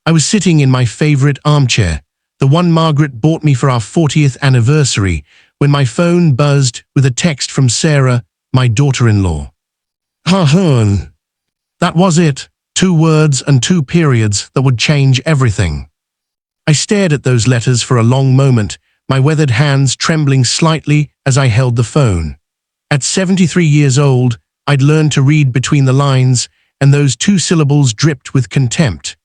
I was sitting in my favorite armchair, the one Margaret bought me for our 40th anniversary, when my phone buzzed with a text from Sarah, my daughter-in-law. Ha-hun. That was it. 2 words and 2 periods that would change everything. I stared at those letters for a long moment, my weathered hands trembling slightly as I held the phone. At 73 years old, I'd learned to read between the lines, and those 2 syllables dripped with contempt.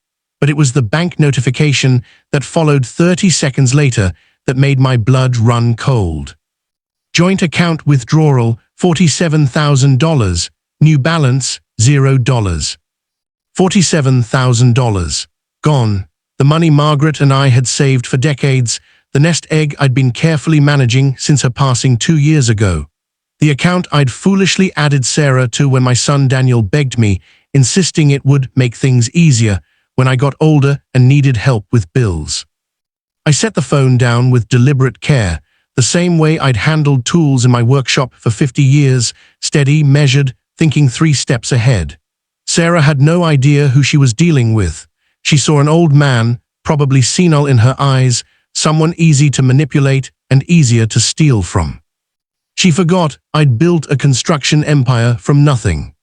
But it was the bank notification that followed 30 seconds later that made my blood run cold. Joint account withdrawal, $47,000. New balance, $0. $47,000. Gone. The money Margaret and I had saved for decades, the nest egg I'd been carefully managing since her passing 2 years ago. The account I'd foolishly added Sarah to when my son Daniel begged me, insisting it would make things easier when I got older and needed help with bills. I set the phone down with deliberate care, the same way I'd handled tools in my workshop for 50 years, steady, measured, thinking 3 steps ahead. Sarah had no idea who she was dealing with. She saw an old man, probably senile in her eyes, someone easy to manipulate and easier to steal from. She forgot I'd built a construction empire from nothing.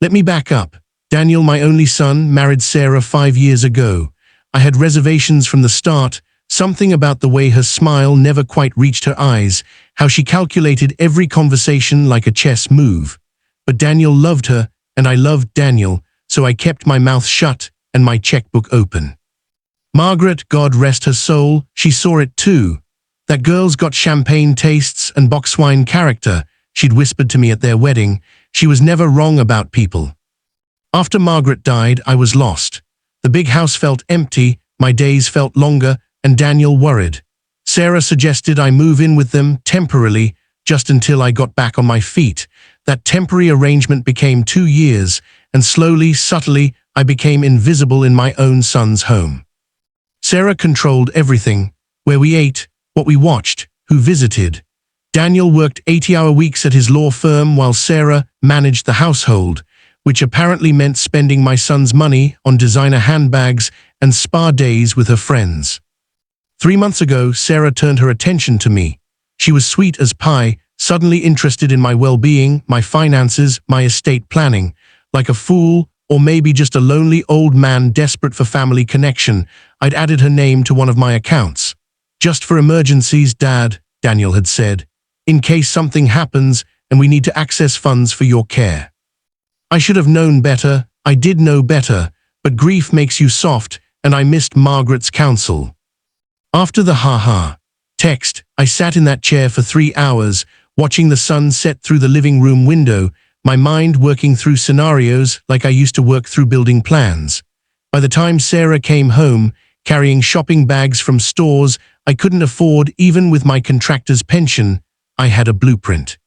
Let me back up. Daniel, my only son, married Sarah 5 years ago. I had reservations from the start, something about the way her smile never quite reached her eyes, how she calculated every conversation like a chess move. But Daniel loved her, and I loved Daniel, so I kept my mouth shut and my checkbook open. Margaret, God rest her soul, she saw it too. That girl's got champagne tastes and box wine character, she'd whispered to me at their wedding. She was never wrong about people. After Margaret died, I was lost. The big house felt empty, my days felt longer, and Daniel worried. Sarah suggested I move in with them temporarily, just until I got back on my feet. That temporary arrangement became 2 years, and slowly, subtly, I became invisible in my own son's home. Sarah controlled everything: where we ate, what we watched, who visited. Daniel worked 80-hour weeks at his law firm while Sarah managed the household, which apparently meant spending my son's money on designer handbags and spa days with her friends. 3 months ago, Sarah turned her attention to me. She was sweet as pie, suddenly interested in my well-being, my finances, my estate planning. Like a fool, or maybe just a lonely old man desperate for family connection, I'd added her name to one of my accounts. Just for emergencies, Dad, Daniel had said, in case something happens and we need to access funds for your care. I should have known better, I did know better, but grief makes you soft, and I missed Margaret's counsel. After the ha-ha text, I sat in that chair for 3 hours, watching the sun set through the living room window, my mind working through scenarios like I used to work through building plans. By the time Sarah came home, carrying shopping bags from stores I couldn't afford even with my contractor's pension, I had a blueprint.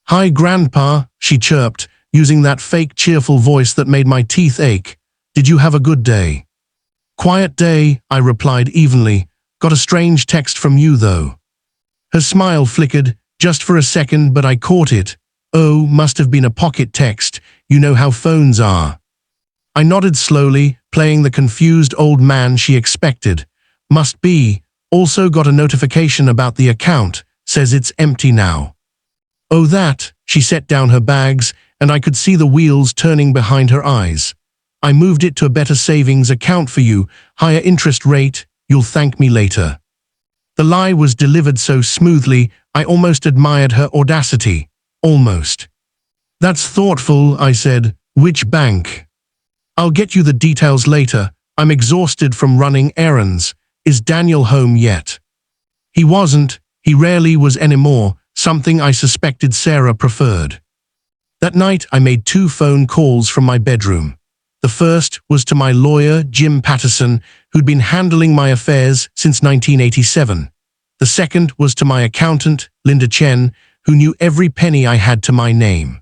"Hi, Grandpa," she chirped, using that fake cheerful voice that made my teeth ache. "Did you have a good day?" "Quiet day," I replied evenly. "Got a strange text from you, though." Her smile flickered, just for a second, but I caught it. "Oh, must have been a pocket text. You know how phones are." I nodded slowly, playing the confused old man she expected. "Must be. Also got a notification about the account. Says it's empty now." "Oh, that." She set down her bags, and I could see the wheels turning behind her eyes. "I moved it to a better savings account for you. Higher interest rate. You'll thank me later." The lie was delivered so smoothly, I almost admired her audacity. Almost. "That's thoughtful," I said. "Which bank?" "I'll get you the details later. I'm exhausted from running errands. Is Daniel home yet?" He wasn't. He rarely was anymore, something I suspected Sarah preferred. That night, I made 2 phone calls from my bedroom. The first was to my lawyer, Jim Patterson, who'd been handling my affairs since 1987. The second was to my accountant, Linda Chen, who knew every penny I had to my name.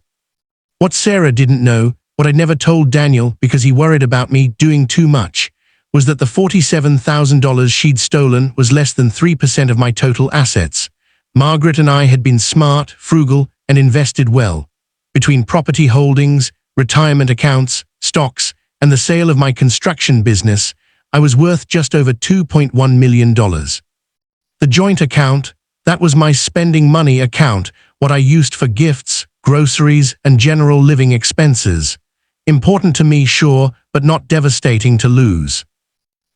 What Sarah didn't know, what I'd never told Daniel because he worried about me doing too much, was that the $47,000 she'd stolen was less than 3% of my total assets. Margaret and I had been smart, frugal, and invested well. Between property holdings, retirement accounts, stocks, and the sale of my construction business, I was worth just over $2.1 million. The joint account, that was my spending money account, what I used for gifts, groceries, and general living expenses. Important to me, sure, but not devastating to lose.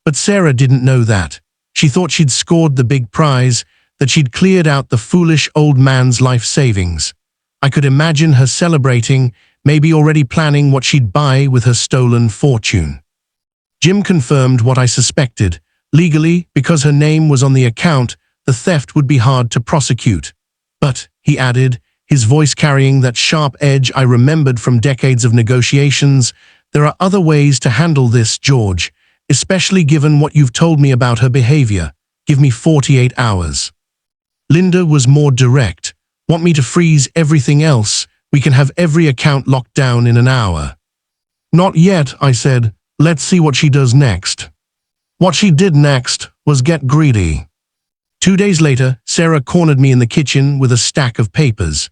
But Sarah didn't know that. She thought she'd scored the big prize, that she'd cleared out the foolish old man's life savings. I could imagine her celebrating, maybe already planning what she'd buy with her stolen fortune. Jim confirmed what I suspected. Legally, because her name was on the account, the theft would be hard to prosecute. But, he added, his voice carrying that sharp edge I remembered from decades of negotiations, there are other ways to handle this, George, especially given what you've told me about her behavior. Give me 48 hours. Linda was more direct. Want me to freeze everything else? We can have every account locked down in an hour. Not yet, I said. Let's see what she does next. What she did next was get greedy. 2 days later, Sarah cornered me in the kitchen with a stack of papers.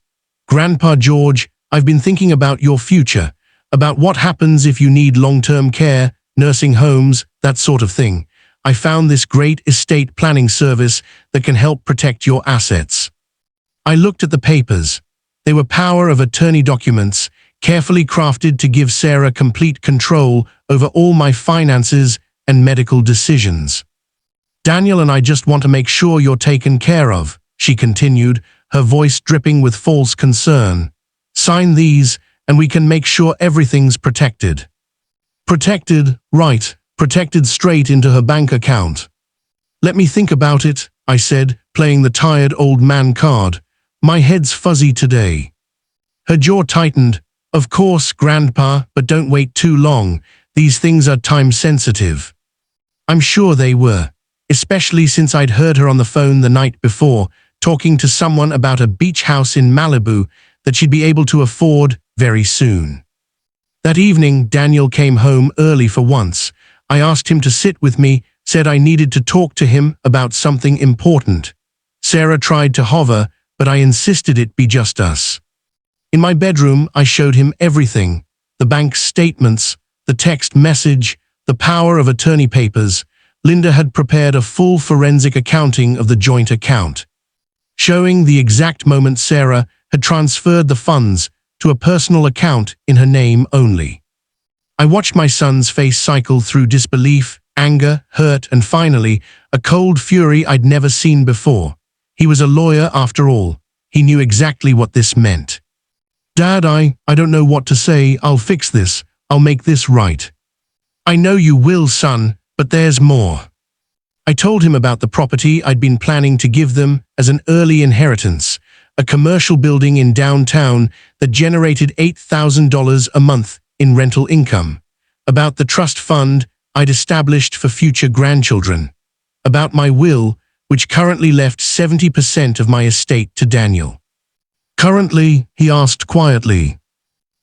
Grandpa George, I've been thinking about your future, about what happens if you need long-term care, nursing homes, that sort of thing. I found this great estate planning service that can help protect your assets. I looked at the papers. They were power of attorney documents, carefully crafted to give Sarah complete control over all my finances and medical decisions. Daniel and I just want to make sure you're taken care of, she continued, her voice dripping with false concern. Sign these, and we can make sure everything's protected. Protected, right, protected straight into her bank account. Let me think about it, I said, playing the tired old man card. My head's fuzzy today. Her jaw tightened. Of course, Grandpa, but don't wait too long. These things are time-sensitive. I'm sure they were, especially since I'd heard her on the phone the night before, talking to someone about a beach house in Malibu that she'd be able to afford very soon. That evening, Daniel came home early for once. I asked him to sit with me, said I needed to talk to him about something important. Sarah tried to hover, but I insisted it be just us. In my bedroom, I showed him everything, the bank statements, the text message, the power of attorney papers. Linda had prepared a full forensic accounting of the joint account, showing the exact moment Sarah had transferred the funds to a personal account in her name only. I watched my son's face cycle through disbelief, anger, hurt, and finally, a cold fury I'd never seen before. He was a lawyer after all. He knew exactly what this meant. Dad, I don't know what to say. I'll fix this. I'll make this right. I know you will, son, but there's more. I told him about the property I'd been planning to give them as an early inheritance, a commercial building in downtown that generated $8,000 a month in rental income, about the trust fund I'd established for future grandchildren, about my will, which currently left 70% of my estate to Daniel. Currently, he asked quietly.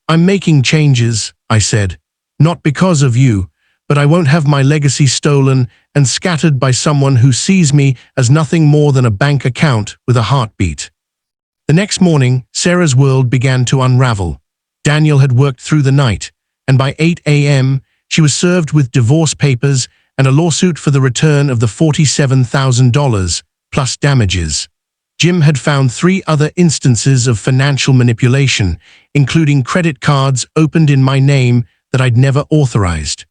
I'm making changes, I said, not because of you, but I won't have my legacy stolen and scattered by someone who sees me as nothing more than a bank account with a heartbeat. The next morning, Sarah's world began to unravel. Daniel had worked through the night, and by 8 a.m., she was served with divorce papers and a lawsuit for the return of the $47,000, plus damages. Jim had found 3 other instances of financial manipulation, including credit cards opened in my name that I'd never authorized.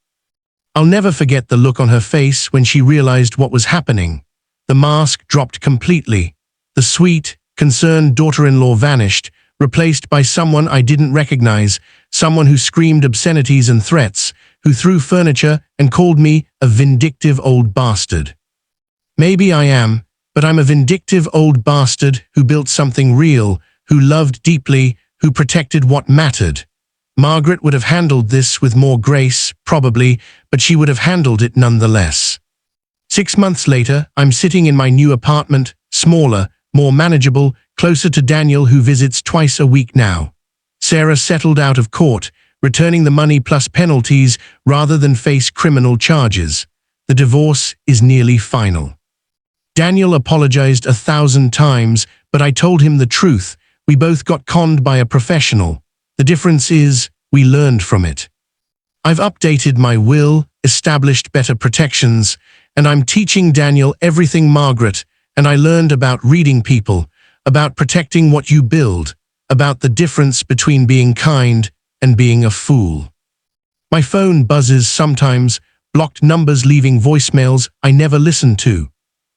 I'll never forget the look on her face when she realized what was happening. The mask dropped completely. The sweet, concerned daughter-in-law vanished, replaced by someone I didn't recognize, someone who screamed obscenities and threats, who threw furniture and called me a vindictive old bastard. Maybe I am, but I'm a vindictive old bastard who built something real, who loved deeply, who protected what mattered. Margaret would have handled this with more grace, probably, but she would have handled it nonetheless. 6 months later, I'm sitting in my new apartment, smaller, more manageable, closer to Daniel, who visits twice a week now. Sarah settled out of court, returning the money plus penalties rather than face criminal charges. The divorce is nearly final. Daniel apologized 1,000 times, but I told him the truth. We both got conned by a professional. The difference is, we learned from it. I've updated my will, established better protections, and I'm teaching Daniel everything Margaret and I learned about reading people, about protecting what you build, about the difference between being kind and being a fool. My phone buzzes sometimes, blocked numbers leaving voicemails I never listened to.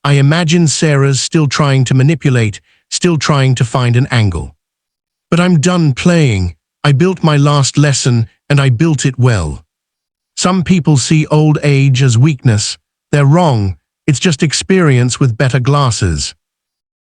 I imagine Sarah's still trying to manipulate, still trying to find an angle. But I'm done playing. I built my last lesson, and I built it well. Some people see old age as weakness. They're wrong. It's just experience with better glasses.